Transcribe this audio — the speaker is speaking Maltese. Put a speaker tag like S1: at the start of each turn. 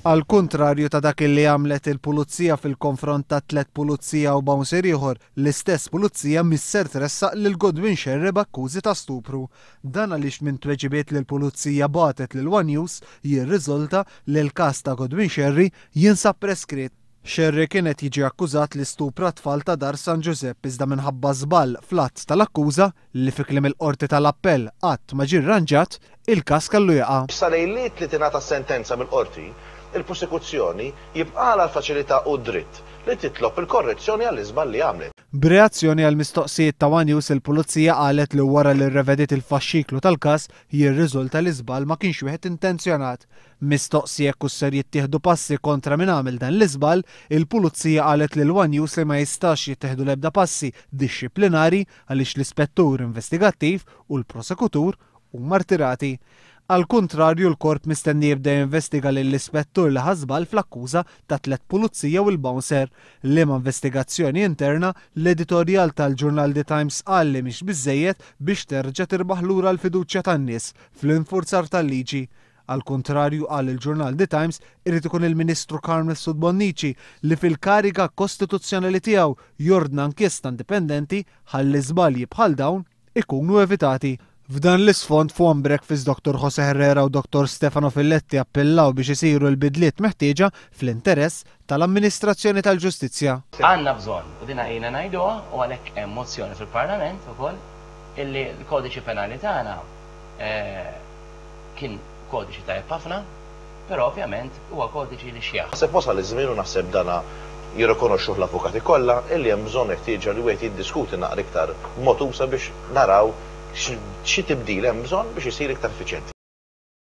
S1: Għal kontrarju ta' dak li għamlet il-pulizija fil-konfront ta' 3 pulizija u bouncer ieħor, l-istess pulizija misser tressaq lil Godwin Sherry b'akkużi ta' stupru. Dan għaliex minn tweġibiet li l-pulizija bagħtet lil One News jirriżulta li l-każ ta' Godwin Sherry jinsab preskritt. Sherry kienet jiġi akkużat li stupra tfal ta' dar San Giuseppe iżda minħabba żball fl-att tal-akkuża li fi kliem il-qorti tal-appell qatt ma ġie rranġat, il-każ kellu jaqa'.
S2: Sarejliet li tingħata sentenza mill-qorti, il-prosekuzzjoni jibqala l-faċilità u dritt li titlob il-korrezzjoni għall-iżball li għamlet.
S1: B'reazzjoni għal mistoqsijiet ta' One News, il-pulizija qalet li wara li rrevedit il-faxxiklu tal-każ jirriżulta li żball ma kienx wieħed intenzjonat. Mistoqsija jekk ser jittieħdu passi kontra min għamel dan l-iżball, il-pulizija qalet lil One News li ma jistax jittieħdu l-ebda passi dixxiplinari għaliex l-ispettur investigattiv u l-prosekutur huma rtirati. Għal kontrarju, l-korp mistenni jibda jinvestiga lill-ispettur li ħasbal fl-akkuża ta' 3 pulizija u l-bouncer. Liema investigazzjoni interna, l-editorjal tal-ġurnal The Times qal li mhix biżżejjed biex terġa' tirbaħ lura l-fiduċja tan-nies fl-infurzar tal-liġi. Għal kontrarju qal il-ġurnal The Times irid ikun il-Ministru Carmel Sud Bonnici li fil-kariga kostituzzjonali tiegħu jordna inkjesta indipendenti ħalli żbalji bħal dawn ikunu evitati. F'dan l-isfond fuq breakfast Dr. Jose Herrera u Dr. Stefano Filletti appellaw biex isiru l-bidliet meħtieġa fl-interess tal-amministrazzjoni tal-ġustizzja.
S3: Għandna bżonn, u dina jina ngħiduha u għalhekk hemm mozzjoni fil-Parlament ukoll illi l-kodiċi penali tagħna kien kodiċi tajjeb ħafna, però ovvjament huwa kodiċi li xjaħ.
S2: Naħseb wasal iż-żmien u naħseb dana jirrikonoxxu l-avukati kollha illi hemm bżonn ħtieġa li wieħed jiddiskuti naqra iktar motusa biex naraw xi tibdil hemm bżonn biex isir iktar effiċjenti.